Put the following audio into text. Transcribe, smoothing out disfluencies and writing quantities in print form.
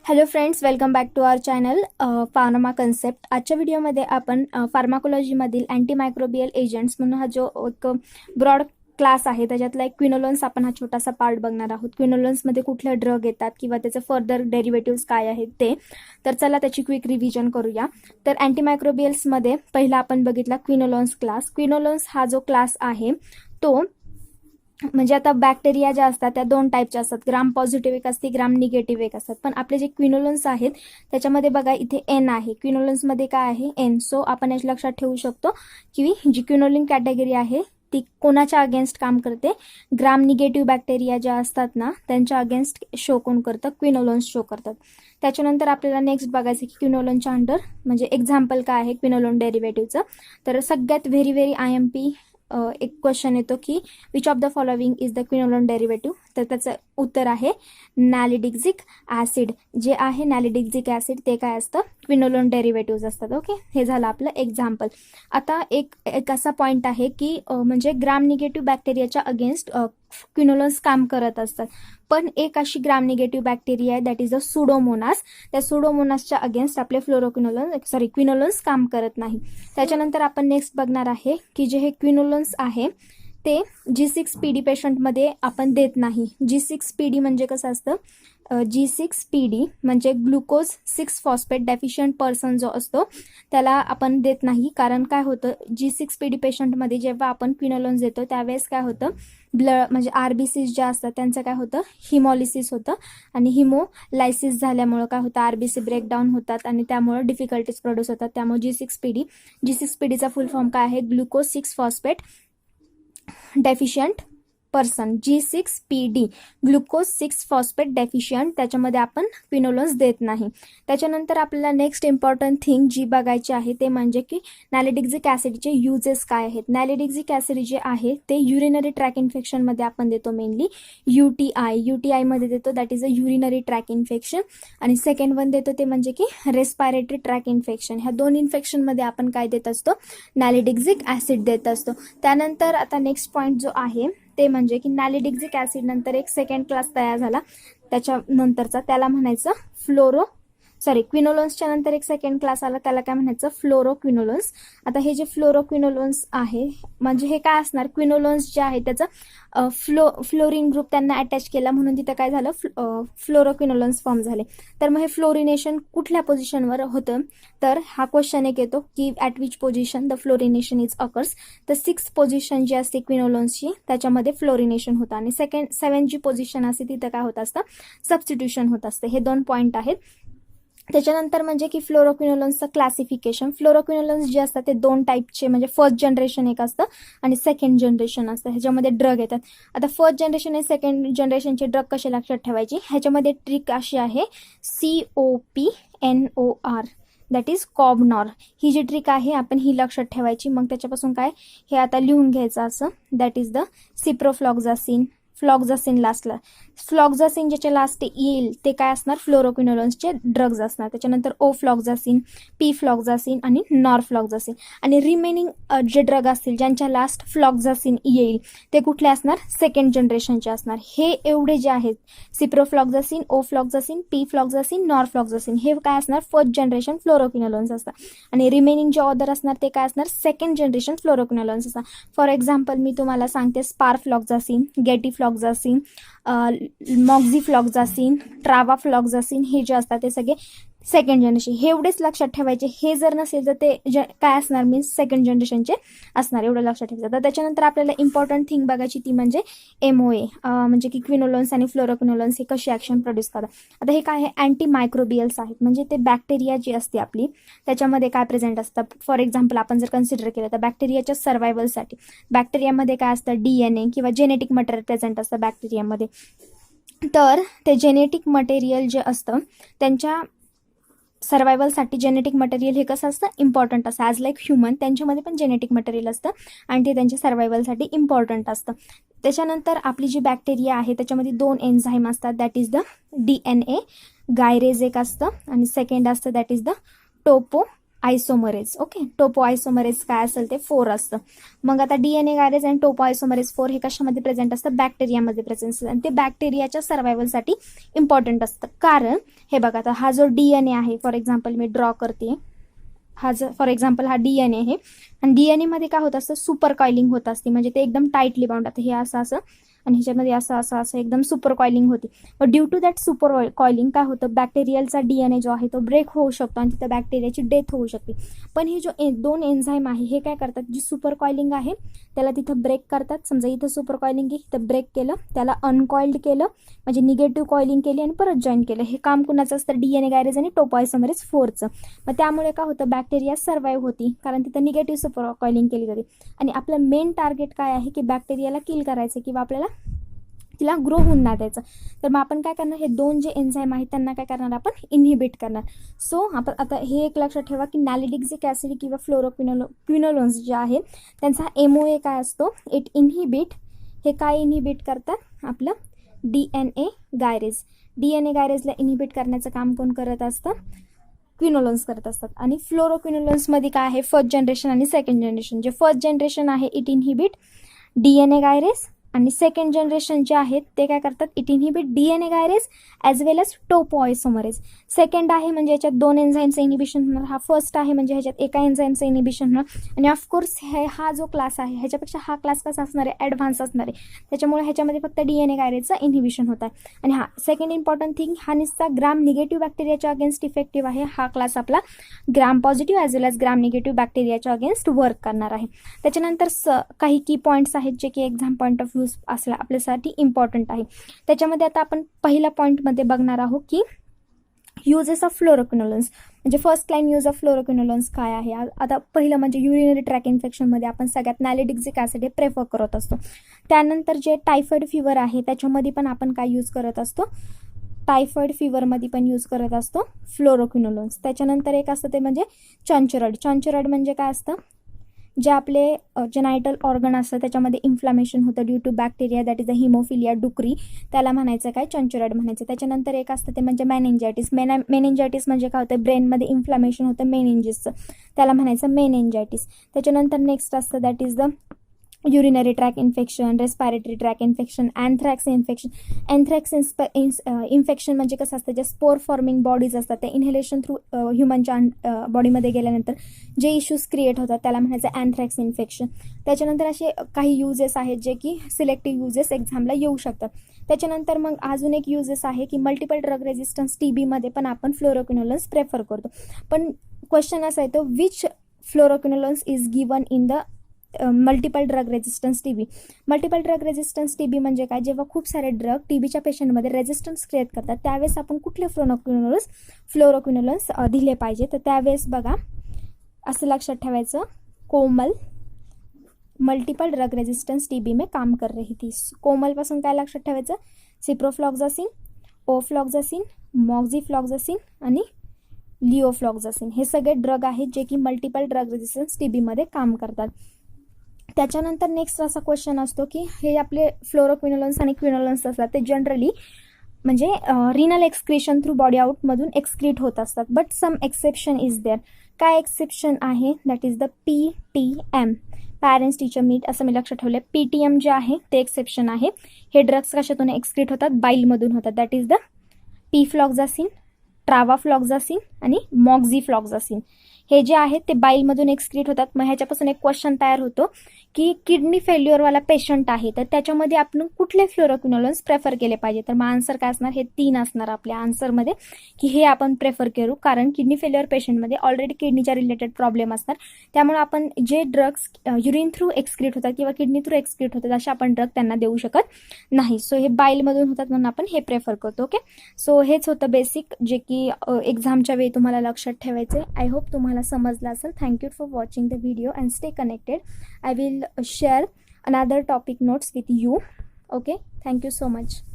Hello friends, welcome back to our channel pharma concept. आजच्या व्हिडिओमध्ये आपण फार्माकोलॉजीमधील अँटीमायक्रोबियल एजंट्स म्हणून हा जो एक ब्रॉड क्लास आहे त्याच्यातला एक क्विनोलोन्स आपण हा छोटासा पार्ट बघणार आहोत. क्विनोलोन्समध्ये कुठले ड्रग येतात किंवा त्याचे फर्दर डेरिव्हेटिव्स काय आहेत ते. तर चला त्याची क्विक रिव्हिजन करूया. तर अँटीमायक्रोबियल्समध्ये पहिला आपण बघितला क्विनोलोन्स क्लास. क्विनोलोन्स हा जो क्लास आहे तो म्हणजे आता बॅक्टेरिया ज्या असतात त्या दोन टाईपच्या असतात, ग्राम पॉझिटिव्ह एक असते, ग्राम निगेटिव्ह एक असतात. पण आपले जे क्विनोलोन्स आहेत त्याच्यामध्ये बघा इथे एन आहे, क्विनोलोन्समध्ये काय आहे एन. सो आपण याच लक्षात ठेवू शकतो की जी क्विनोलिन कॅटेगरी आहे ती कोणाच्या अगेन्स्ट काम करते, ग्राम निगेटिव्ह बॅक्टेरिया ज्या असतात ना त्यांच्या अगेन्स्ट शो कोण करतं, क्विनोलोन्स शो करतात. त्याच्यानंतर आपल्याला नेक्स्ट बघायचं की क्विनोलोनच्या अंडर म्हणजे एक्झाम्पल काय आहे क्विनोलोन डेरिव्हेटिव्हचं. तर सगळ्यात व्हेरी IMP एक क्वेश्चन येतो की which of the following is the quinolone derivative. तर त्याचं उत्तर आहे नॅलिडिक्झिक ॲसिड. जे आहे नॅलिडिक्झिक ॲसिड ते काय असतं, क्विनोलोन डेरिव्हेटिव्ह असतात. ओके, हे झालं आपलं एक्झाम्पल. आता एक असा पॉईंट आहे की म्हणजे ग्राम निगेटिव्ह बॅक्टेरियाच्या अगेन्स्ट क्विनोलोन्स काम करत असतात. पण एक अशी ग्राम निगेटिव्ह बॅक्टेरिया आहे दॅट इज अ सुडोमोनास. त्या सुडोमोनासच्या अगेन्स्ट आपले क्विनोलोन्स काम करत नाही. त्याच्यानंतर आपण नेक्स्ट बघणार आहे की जे हे क्विनोलोन्स आहे ते G6PD पेशंटमध्ये आपण देत नाही. G6PD म्हणजे कसं असतं, G6PD म्हणजे ग्लुकोज 6 फॉस्फेट डेफिशियंट पर्सन जो असतो त्याला आपण देत नाही. कारण काय होतं G6PD पेशंटमध्ये जेव्हा आपण क्विनोलोन्स देतो त्यावेळेस काय होतं, ब्लड म्हणजे RBCs ज्या असतात त्यांचं काय होतं, हिमॉलिसिस होतं. आणि हिमोलायसिस झाल्यामुळं काय होतं, RBC ब्रेकडाऊन होतात आणि त्यामुळं डिफिकल्टीज प्रोड्यूस होतात. त्यामुळे G6PD चा फुल फॉर्म काय आहे, glucose 6 phosphate deficient person. G6PD glucose 6 phosphate deficient, त्याच्यामध्ये आपण क्विनोलोन्स देत नाही. त्याच्यानंतर आपल्याला नेक्स्ट इम्पॉर्टंट थिंग जी बघायची आहे ते म्हणजे की नॅलिडिक्झिक ॲसिडचे युजेस काय आहेत. नॅलिडिक्झिक ॲसिड जे आहे ते युरिनरी ट्रॅक इन्फेक्शनमध्ये आपण देतो, मेनली UTI मध्ये देतो, that is a urinary track infection. आणि सेकंड वन देतो ते म्हणजे की रेस्पायरेटरी ट्रॅक इन्फेक्शन. ह्या दोन इन्फेक्शनमध्ये आपण काय देत असतो, नॅलिडिक्झिक ॲसिड देत असतो. त्यानंतर आता नेक्स्ट पॉईंट जो आहे ते म्हणजे की नॅलिडिक्झिक ॲसिड नंतर एक सेकंड क्लास तयार झाला त्याच्यानंतरचा, त्याला म्हणायचं क्विनोलोन्सच्या नंतर एक सेकंड क्लास आला त्याला काय म्हणायचं, फ्लोरोक्विनोलोन्स. आता हे जे फ्लोरोक्विनोलोन्स आहे म्हणजे हे काय असणार, क्विनोलोन्स जे आहे त्याचं फ्लोरीन ग्रुप त्यांना अटॅच केला म्हणून तिथं काय झालं, फ्लोरोक्विनोलोन्स फॉर्म झाले. तर मग हे फ्लोरिनेशन कुठल्या पोझिशनवर होतं, तर हा क्वेश्चन एक येतो की at which position the fluorination is occurs. तर 6 पोझिशन जी असते क्विनोलोन्सची त्याच्यामध्ये फ्लोरिनेशन होतं आणि 7 जी पोझिशन असते तिथं काय होत असतं, सबस्टिट्यूशन होत असतं. हे 2 पॉईंट आहेत. त्याच्यानंतर म्हणजे की फ्लोरोक्विनोलोन्सचं क्लासिफिकेशन. फ्लोरोक्विनोलोन्स जे असतात ते 2 टाईपचे म्हणजे फर्स्ट जनरेशन एक असतं आणि सेकंड जनरेशन असतं. ह्याच्यामध्ये ड्रग येतात. आता फर्स्ट जनरेशन आणि सेकंड जनरेशनचे ड्रग कसे लक्षात ठेवायचे, ह्याच्यामध्ये ट्रिक अशी आहे COPNOR दॅट इज कॉबनॉर. ही जी ट्रिक आहे आपण ही लक्षात ठेवायची. मग त्याच्यापासून काय हे आता लिहून घ्यायचं असं, दॅट इज द सिप्रोफ्लॉक्झासिन, फ्लॉक्झासिन लास्टला. फ्लॉक्झासिन ज्याच्या लास्ट येईल ते काय असणार, फ्लोरोक्विनोलोन्सचे ड्रग्ज असणार. त्याच्यानंतर ओफ्लॉक्झासिन, पीफ्लॉक्झासिन आणि नॉरफ्लॉक्झासिन. आणि रिमेनिंग जे ड्रग असतील ज्यांच्या लास्ट फ्लॉक्झासिन येईल ते कुठले असणार, सेकंड जनरेशनचे असणार. हे एवढे जे आहेत सिप्रोफ्लॉक्झासिन, ओफ्लॉक्झासिन, पीफ्लॉक्झासिन, नॉरफ्लॉक्झासिन हे काय असणार, फर्स्ट जनरेशन फ्लोरोक्विनोलोन्स असतात. आणि रिमेनिंग जे ऑर्डर असणार ते काय असणार, सेकंड जनरेशन फ्लोरोक्विनोलोन्स असतात. फॉर एक्झाम्पल मी तुम्हाला सांगते, स्पारफ्लॉक्झासिन, गेटिफ्लॉक्झासिन, मॉक्झिफ्लॉक्झासिन, ट्रावाफ्लॉक्झासिन हे जे असतात ते सगळे सेकंड जनरेशन. हे एवढेच लक्षात ठेवायचे. हे जर नसेल तर ते काय असणार, मीन्स सेकंड जनरेशनचे असणार, एवढं लक्षात ठेवायचं. तर त्याच्यानंतर आपल्याला इम्पॉर्टंट थिंग बघायची ती म्हणजे MOA म्हणजे की क्विनोलोन्स आणि फ्लोरोक्विनोलोन्स हे कशी ॲक्शन प्रोड्यूस करतात. आता हे काय आहे, अँटी मायक्रोबियल्स आहेत म्हणजे ते बॅक्टेरिया जी असते आपली त्याच्यामध्ये काय प्रेझेंट असतं. फॉर एक्झाम्पल आपण जर कन्सिडर केलं तर बॅक्टेरियाच्या सर्वायवलसाठी बॅक्टेरियामध्ये काय असतं, DNA किंवा जेनेटिक मटेरियल प्रेझेंट असतं बॅक्टेरियामध्ये. तर ते जेनेटिक मटेरियल जे असतं त्यांच्या सर्वायवलसाठी जेनेटिक मटेरियल हे कसं असतं, इम्पॉर्टंट असतं. ॲज लाईक ह्युमन त्यांच्यामध्ये पण जेनेटिक मटेरियल असतं आणि ते त्यांच्या सर्वायवलसाठी इम्पॉर्टंट असतं. त्याच्यानंतर आपली जी बॅक्टेरिया आहे त्याच्यामध्ये 2 एन्झाईम असतात, that is the DNA gyrase एक असतं आणि सेकंड असतं दॅट इज द आयसोमरेज. ओके, टोपो आयसोमरेज काय असेल ते 4 असतं. मग आता DNA गायरेज आणि टोपो आयसोमरेज 4 हे कशामध्ये प्रेझेंट असतं? बॅक्टेरियामध्ये प्रेझेंट असतं आणि ते बॅक्टेरियाच्या सर्व्हायवलसाठी इम्पॉर्टंट असतं. कारण हे बघा, आता हा जो DNA आहे, फॉर एक्झाम्पल मी ड्रॉ करते, हा जर फॉर एक्झाम्पल हा DNA आहे आणि DNA मध्ये काय होत असतं? सुपर कॉइलिंग होत असते, म्हणजे ते एकदम टाईटली बाउंड. आता हे असं असं आणि ह्याच्यामध्ये असं असं असं एकदम सुपर कॉइलिंग होती. मग due to that super coiling काय होतं? बॅक्टेरियलचा DNA जो आहे तो ब्रेक होऊ शकतो आणि तिथं बॅक्टेरियाची डेथ होऊ शकते. पण हे जो 2 एन्झाईम आहे हे काय करतात? जी सुपर कॉइलिंग आहे त्याला तिथं ब्रेक करतात. समजा इथं सुपर कॉइलिंग आहे, इथं ब्रेक केलं, त्याला अनकॉइल्ड केलं, म्हणजे निगेटिव्ह कॉइलिंग केली आणि परत जॉईन केलं. हे काम कुणाचं असतं? DNA गायरेज आणि टोपो आयसोमरेज 4चं. मग त्यामुळे काय होतं? बॅक्टेरिया सर्व्हाइव्ह होती, कारण तिथं निगेटिव्ह सुपर कॉइलिंग केली जाते. आणि आपलं मेन टार्गेट काय आहे? की बॅक्टेरियाला किल करायचं किंवा आपल्याला तिला ग्रो होऊन ना द्यायचं. तर मग आपण काय करणार? हे 2 जे एन्झाईम आहेत त्यांना काय करणार? आपण इनहिबिट करणार. सो आपण आता हे एक लक्षात ठेवा की नॅलिडिक्झिक ॲसिड किंवा फ्लोरोक्विनोलोन्स जे आहे त्यांचा MOA काय असतो? It inhibit. हे काय इनहिबिट करतात? आपलं DNA गायरेज. DNA गायरेजला इनहिबिट करण्याचं काम कोण करत असतं? क्विनोलोन्स करत असतात. आणि फ्लोरोक्विनोलोन्समध्ये काय आहे? फर्स्ट जनरेशन आणि सेकंड जनरेशन. जे फर्स्ट जनरेशन आहे इट इनहिबिट DNA गायरेज आणि सेकंड जनरेशन जे आहेत ते काय करतात? It inhibit DNA gyrase as well as topoisomerase. Second आहे म्हणजे ह्याच्यात 2 एन्झाईमचं इनिबिशन होणार. हा फर्स्ट आहे म्हणजे ह्याच्यात एका एन्झाईमचं इनिबिशन होणार. आणि ऑफकोर्स हा जो क्लास आहे ह्याच्यापेक्षा हा क्लास कसा असणार आहे? ॲडव्हान्स असणार आहे. त्याच्यामुळे ह्याच्यामध्ये फक्त DNA गायरेजचं इनहिबिशन होत आहे. आणि हा सेकंड इम्पॉर्टंट थिंग, हा नुसता ग्राम निगेटिव्ह बॅक्टेरियाच्या अगेन्स्ट इफेक्टिव्ह आहे. हा क्लास आपला ग्राम positive as well as gram negative बॅक्टेरियाच्या अगेन्स्ट वर्क करणार आहे. त्याच्यानंतर काही की पॉईंट्स आहेत जे की एक्झाम पॉईंट ऑफ व्ह्यू असला आपल्यासाठी इम्पॉर्टंट आहे. त्याच्यामध्ये आता आपण पहिल्या पॉईंटमध्ये बघणार आहोत की युजेस ऑफ फ्लोरोक्विनोलोन्स, म्हणजे first line use of fluoroquinolones काय आहे. आता पहिलं म्हणजे युरिनरी ट्रॅक इन्फेक्शनमध्ये आपण सगळ्यात नॅलिडिक्झिक ॲसिड हे प्रेफर करत असतो. त्यानंतर जे टायफॉइड फिवर आहे त्याच्यामध्ये पण आपण काय यूज करत असतो? टायफॉइड फिवरमध्ये पण यूज करत असतो फ्लोरोक्विनोलोन्स. त्याच्यानंतर एक असतं ते म्हणजे चॉन्चरॉइड. चॉन्चरॉइड म्हणजे काय असतं? जे आपले जेनायटल ऑर्गन असतं त्याच्यामध्ये इन्फ्लामेशन होतं due to bacteria, that is the haemophilia ducreyi, त्याला म्हणायचं काय? चॉन्चरॉइड म्हणायचं. त्याच्यानंतर एक असतं ते म्हणजे मेनिंजायटिस. मेनिंजायटिस म्हणजे काय होतं? ब्रेनमध्ये इन्फ्लामेशन होतं मेनिंजिसचं, त्याला म्हणायचं मेनिंजायटिस. त्याच्यानंतर नेक्स्ट असतं that is the urinary track infection, respiratory track infection, anthrax infection. Anthrax infection म्हणजे कसं असतं? जे स्पोर फॉर्मिंग बॉडीज असतात ते इन्हेलेशन थ्रू ह्युमनच्या बॉडीमध्ये गेल्यानंतर जे इश्यूज क्रिएट होतात त्याला म्हणायचं अँथ्रॅक्स इन्फेक्शन. त्याच्यानंतर असे काही युजेस आहेत जे की सिलेक्टिव्ह युजेस एक्झामला येऊ शकतात. त्याच्यानंतर मग अजून एक युजेस आहे की मल्टिपल ड्रग रेजिस्टन्स TBमध्ये पण आपण फ्लोरोक्विनोलोन्स प्रेफर करतो. पण क्वेश्चन असा येतो, which fluoroquinolones is given in the multiple drug resistance TB. Multiple drug resistance TB म्हणजे काय? जेव्हा खूप सारे ड्रग TBच्या पेशंटमध्ये रेजिस्टन्स क्रिएट करतात त्यावेळेस आपण कुठले फ्लोरोक्विनोलोन्स दिले पाहिजे. तर त्यावेळेस बघा असं लक्षात ठेवायचं, कोमल मल्टिपल ड्रग रेजिस्टन्स TB में काम कर रही थी. कोमलपासून काय लक्षात ठेवायचं? सिप्रोफ्लॉक्झासिन, ओफ्लॉक्झासिन, मॉक्झिफ्लॉक्झासिन आणि लिओफ्लॉक्झासिन हे सगळे ड्रग आहेत जे की मल्टिपल ड्रग रेजिस्टन्स TBमध्ये काम करतात. त्याच्यानंतर नेक्स्ट असा क्वेश्चन असतो की हे आपले फ्लोरोक्विनोलोन्स आणि क्विनोलोन्स असतात ते जनरली म्हणजे रिनल एक्सक्रिशन थ्रू बॉडी आउटमधून एक्सक्रीट होत असतात. But some exception is there. काय एक्सेप्शन आहे? That is the PTM, parents teacher meet, असं मी लक्षात ठेवलं. PTM जे आहे ते एक्सेप्शन आहे. हे ड्रग्स कशातून एक्सक्रीट होतात? बाईलमधून होतात. दॅट इज द पीफ्लॉक्झासिन, ट्रावाफ्लॉक्झासिन आणि मॉक्झिफ्लॉक्झासिन. हे जे आहेत ते बाईलमधून एक्सक्रीट होतात. मग ह्याच्यापासून एक क्वेश्चन तयार होतो की किडनी फेल्युअरवाला पेशंट आहे तर त्याच्यामध्ये आपण कुठले फ्लोरोक्विनोलोन्स प्रेफर केले पाहिजे. तर मग आन्सर काय असणार? हे 3 असणार आपल्या आन्सरमध्ये की हे आपण प्रेफर करू, कारण किडनी फेल्युअर पेशंटमध्ये ऑलरेडी किडनीच्या रिलेटेड प्रॉब्लेम असतात. त्यामुळे आपण जे ड्रग्स युरिन थ्रू एक्सक्रीट होतात किंवा किडनी थ्रू एक्सक्रीट होतात असे आपण ड्रग त्यांना देऊ शकत नाही. सो हे बाईलमधून होतात म्हणून आपण हे प्रेफर करतो. ओके, सो हेच होतं बेसिक जे की एक्झामच्या वेळी तुम्हाला लक्षात ठेवायचं. आय होप तुम्हाला समजलं असेल. Thank you for watching the video and stay connected. I will share another topic notes with you. Okay, thank you so much.